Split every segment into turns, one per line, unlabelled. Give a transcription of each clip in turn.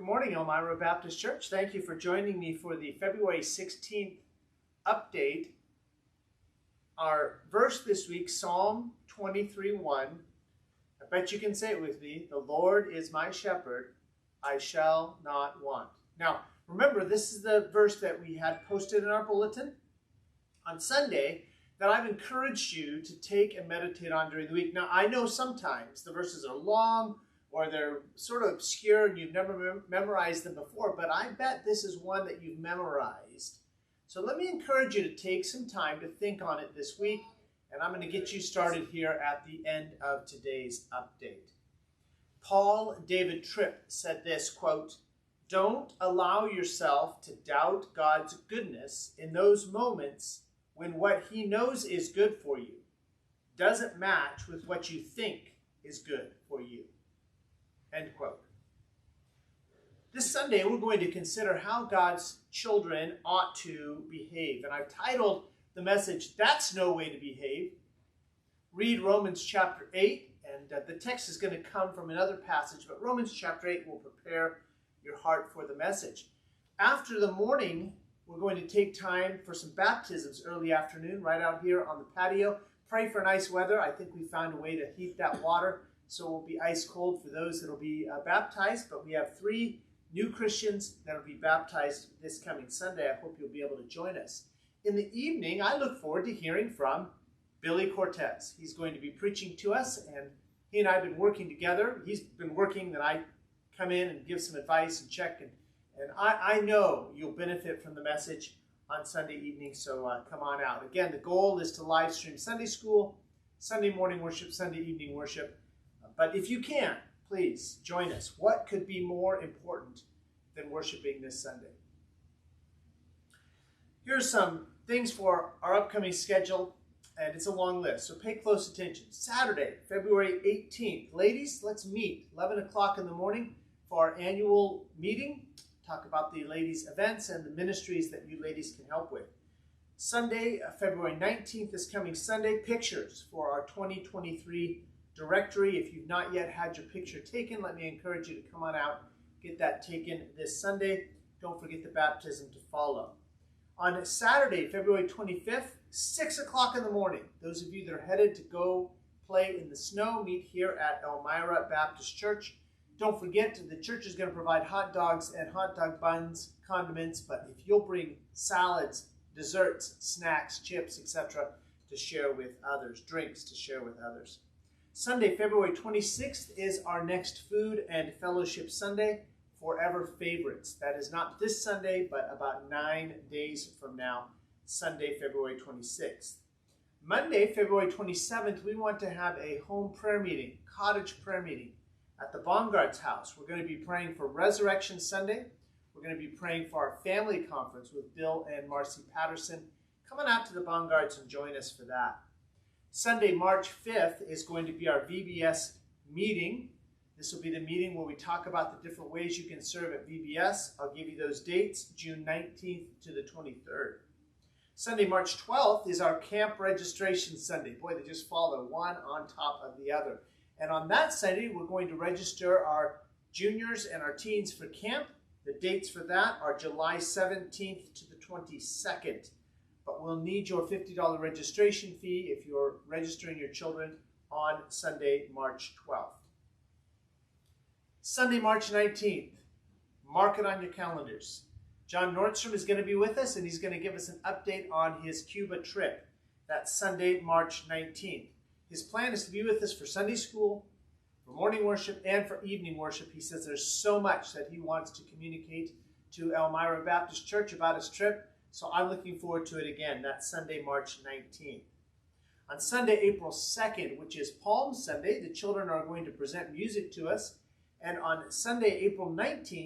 morning, Elmira Baptist Church. Thank you for joining me for the February 16th update. Our verse this week, Psalm 23:1. I bet you can say it with me. The Lord is my shepherd, I shall not want. Now, remember, this is the verse that we had posted in our bulletin on Sunday that I've encouraged you to take and meditate on during the week. Now, I know sometimes the verses are long or they're sort of obscure and you've never memorized them before, but I bet this is one that you've memorized. So let me encourage you to take some time to think on it this week, and I'm going to get you started here at the end of today's update. Paul David Tripp said this, quote, "Don't allow yourself to doubt God's goodness in those moments when what he knows is good for you doesn't match with what you think is good for you." End quote. This Sunday, we're going to consider how God's children ought to behave. And I've titled the message, "That's No Way to Behave." Read Romans chapter 8, and the text is going to come from another passage, but Romans chapter 8 will prepare your heart for the message. After the morning, we're going to take time for some baptisms early afternoon right out here on the patio. Pray for nice weather. I think we found a way to heat that water so it will be ice cold for those that will be baptized. But we have 3 new Christians that will be baptized this coming Sunday. I hope you'll be able to join us. In the evening, I look forward to hearing from Billy Cortez. He's going to be preaching to us, and he and I have been working together. He's been working, then I come in and give some advice and check, and I know you'll benefit from the message on Sunday evening, so come on out. Again, the goal is to live stream Sunday school, Sunday morning worship, Sunday evening worship. But if you can, please join us. What could be more important than worshiping this Sunday? Here's some things for our upcoming schedule, and it's a long list, so pay close attention. Saturday, February 18th. Ladies, let's meet 11 o'clock in the morning for our annual meeting. Talk about the ladies' events and the ministries that you ladies can help with. Sunday, February 19th, this coming Sunday, pictures for our 2023 directory. If you've not yet had your picture taken, let me encourage you to come on out, get that taken this Sunday. Don't forget the baptism to follow. On Saturday, February 25th, 6 o'clock in the morning, those of you that are headed to go play in the snow, meet here at Elmira Baptist Church. Don't forget, the church is going to provide hot dogs and hot dog buns, condiments, but if you'll bring salads, desserts, snacks, chips, etc. to share with others, drinks to share with others. Sunday, February 26th is our next Food and Fellowship Sunday, Forever Favorites. That is not this Sunday, but about 9 days from now, Sunday, February 26th. Monday, February 27th, we want to have a home prayer meeting, cottage prayer meeting at the Bongards house. We're going to be praying for Resurrection Sunday. We're going to be praying for our family conference with Bill and Marcy Patterson. Come on out to the Bongards and join us for that. Sunday, March 5th is going to be our VBS meeting. This will be the meeting where we talk about the different ways you can serve at VBS. I'll give you those dates, June 19th to the 23rd. Sunday, March 12th is our camp registration Sunday. Boy, they just follow one on top of the other. And on that Sunday, we're going to register our juniors and our teens for camp. The dates for that are July 17th to the 22nd. But we'll need your $50 registration fee if you're registering your children on Sunday, March 12th. Sunday, March 19th. Mark it on your calendars. John Nordstrom is going to be with us, and he's going to give us an update on his Cuba trip. That's Sunday, March 19th. His plan is to be with us for Sunday school, for morning worship, and for evening worship. He says there's so much that he wants to communicate to Elmira Baptist Church about his trip, so I'm looking forward to it again. That's Sunday, March 19th. On Sunday, April 2nd, which is Palm Sunday, the children are going to present music to us. And on Sunday, April 9th,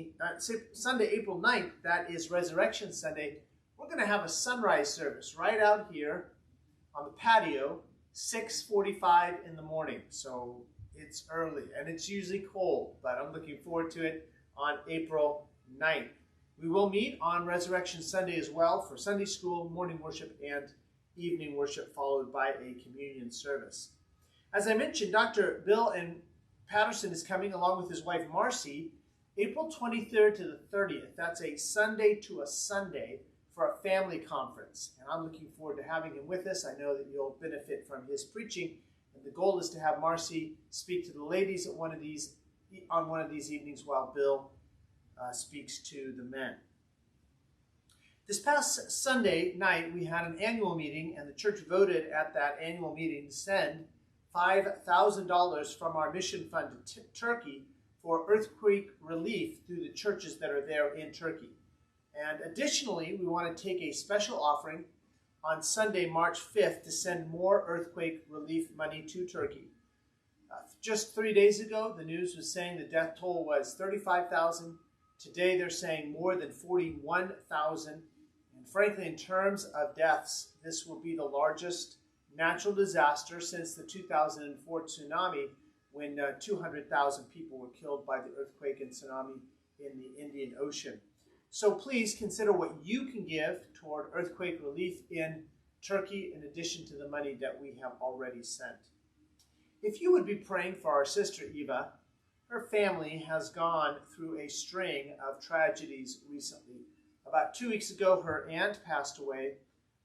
that is Resurrection Sunday, we're going to have a sunrise service right out here on the patio, 6:45 in the morning. So it's early, and it's usually cold, but I'm looking forward to it on April 9th. We will meet on Resurrection Sunday as well for Sunday school, morning worship, and evening worship, followed by a communion service. As I mentioned, Dr. Bill and Patterson is coming along with his wife Marcy April 23rd to the 30th. That's a Sunday to a Sunday for a family conference. And I'm looking forward to having him with us. I know that you'll benefit from his preaching. And the goal is to have Marcy speak to the ladies at on one of these evenings while Bill speaks to the men. This past Sunday night, we had an annual meeting, and the church voted at that annual meeting to send $5,000 from our mission fund to Turkey for earthquake relief through the churches that are there in Turkey. And additionally, we want to take a special offering on Sunday, March 5th, to send more earthquake relief money to Turkey. Just 3 days ago, the news was saying the death toll was 35,000. Today, they're saying more than 41,000. And frankly, in terms of deaths, this will be the largest natural disaster since the 2004 tsunami, when 200,000 people were killed by the earthquake and tsunami in the Indian Ocean. So please consider what you can give toward earthquake relief in Turkey in addition to the money that we have already sent. If you would be praying for our sister Eva, her family has gone through a string of tragedies recently. About 2 weeks ago, her aunt passed away.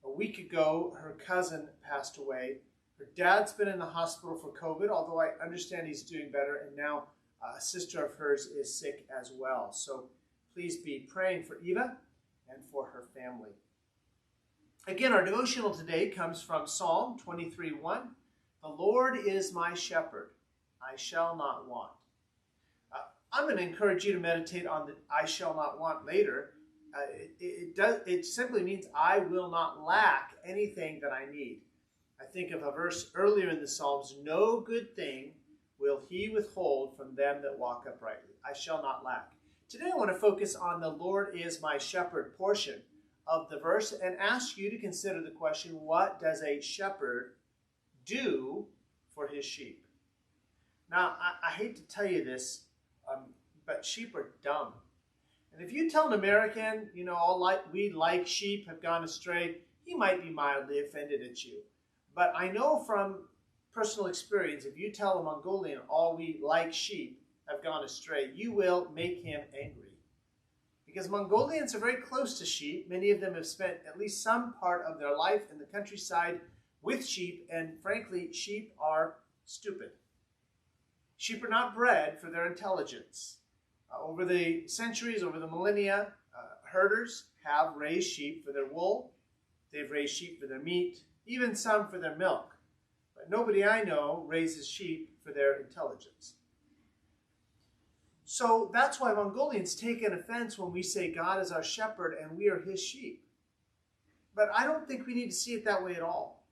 A week ago, her cousin passed away. Her dad's been in the hospital for COVID, although I understand he's doing better, and now a sister of hers is sick as well. So please be praying for Eva and for her family. Again, our devotional today comes from Psalm 23:1. The Lord is my shepherd, I shall not want. I'm going to encourage you to meditate on the I shall not want later. It simply means I will not lack anything that I need. I think of a verse earlier in the Psalms, no good thing will he withhold from them that walk uprightly. I shall not lack. Today I want to focus on the Lord is my shepherd portion of the verse and ask you to consider the question, what does a shepherd do for his sheep? Now, I hate to tell you this, but sheep are dumb. And if you tell an American, we like sheep have gone astray, he might be mildly offended at you. But I know from personal experience, if you tell a Mongolian all we like sheep have gone astray, you will make him angry. Because Mongolians are very close to sheep. Many of them have spent at least some part of their life in the countryside with sheep, and frankly, sheep are stupid. Sheep are not bred for their intelligence. Over the centuries, over the millennia, herders have raised sheep for their wool. They've raised sheep for their meat, even some for their milk. But nobody I know raises sheep for their intelligence. So that's why Mongolians take an offense when we say God is our shepherd and we are his sheep. But I don't think we need to see it that way at all.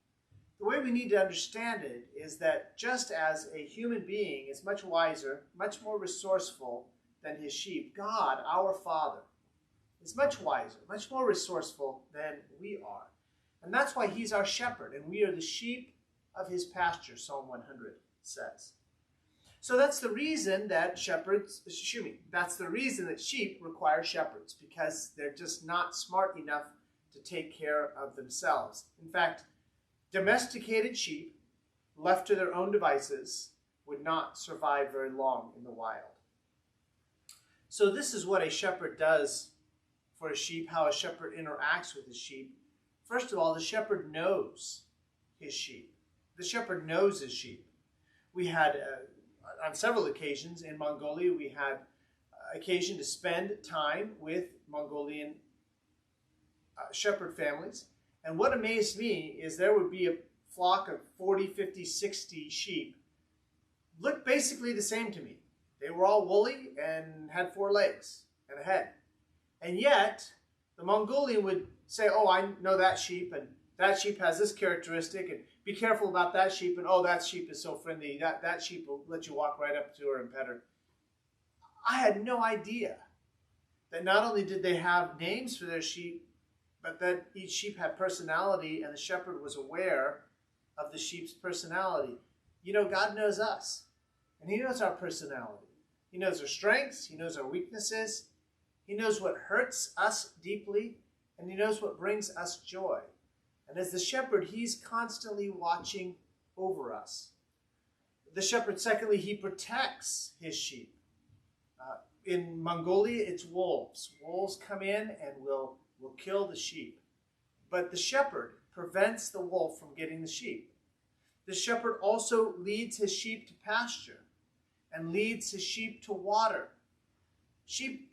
The way we need to understand it is that just as a human being is much wiser, much more resourceful than his sheep, God, our Father, is much wiser, much more resourceful than we are. And that's why he's our shepherd, and we are the sheep of his pasture, Psalm 100 says. So that's the reason that that's the reason that sheep require shepherds, because they're just not smart enough to take care of themselves. In fact, domesticated sheep, left to their own devices, would not survive very long in the wild. So this is what a shepherd does for a sheep, how a shepherd interacts with his sheep. First of all, the shepherd knows his sheep. The shepherd knows his sheep. We had, on several occasions in Mongolia, we had occasion to spend time with Mongolian shepherd families. And what amazed me is there would be a flock of 40, 50, 60 sheep, looked basically the same to me. They were all woolly and had 4 legs and a head. And yet, the Mongolian would say, oh, I know that sheep, and that sheep has this characteristic, and be careful about that sheep, and oh, that sheep is so friendly, that sheep will let you walk right up to her and pet her. I had no idea that not only did they have names for their sheep, but that each sheep had personality, and the shepherd was aware of the sheep's personality. You know, God knows us, and he knows our personality. He knows our strengths, he knows our weaknesses, he knows what hurts us deeply, and he knows what brings us joy. And as the shepherd, he's constantly watching over us. The shepherd, secondly, he protects his sheep. in Mongolia, it's wolves. Wolves come in and will kill the sheep. But the shepherd prevents the wolf from getting the sheep. The shepherd also leads his sheep to pasture and leads his sheep to water. Sheep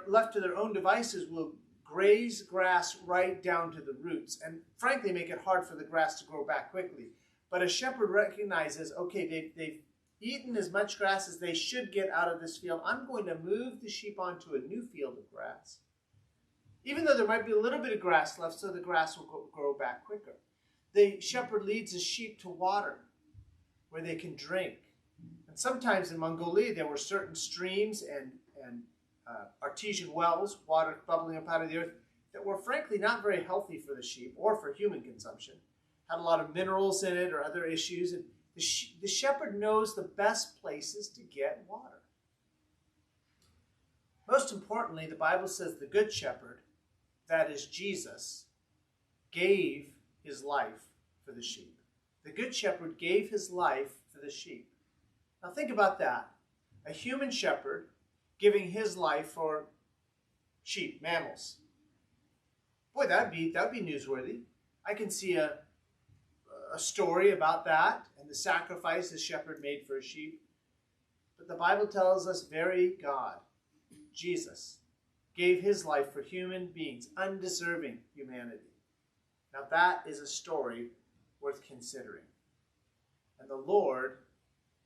left to their own devices will graze grass right down to the roots and frankly make it hard for the grass to grow back quickly. But a shepherd recognizes, okay, they've eaten as much grass as they should get out of this field. I'm going to move the sheep onto a new field of grass. Even though there might be a little bit of grass left, so the grass will grow back quicker. The shepherd leads his sheep to water where they can drink. And sometimes in Mongolia, there were certain streams and artesian wells, water bubbling up out of the earth, that were frankly not very healthy for the sheep or for human consumption. Had a lot of minerals in it or other issues. And the shepherd knows the best places to get water. Most importantly, the Bible says the good shepherd, that is Jesus, gave his life for the sheep. The good shepherd gave his life for the sheep. Now think about that. A human shepherd giving his life for sheep, mammals. Boy, that'd be newsworthy. I can see a story about that and the sacrifice the shepherd made for a sheep. But the Bible tells us very God, Jesus, gave his life for human beings, undeserving humanity. Now that is a story worth considering. And the Lord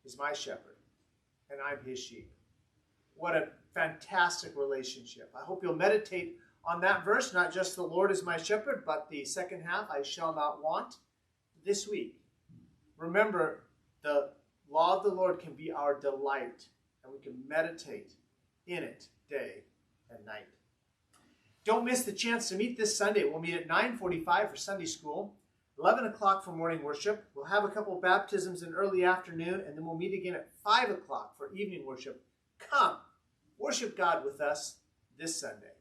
is my shepherd, and I'm his sheep. What a fantastic relationship. I hope you'll meditate on that verse, not just the Lord is my shepherd, but the second half, I shall not want, this week. Remember, the law of the Lord can be our delight, and we can meditate in it day and night. Don't miss the chance to meet this Sunday. We'll meet at 9:45 for Sunday school, 11 o'clock for morning worship. We'll have a couple baptisms in early afternoon, and then we'll meet again at 5 o'clock for evening worship. Come, worship God with us this Sunday.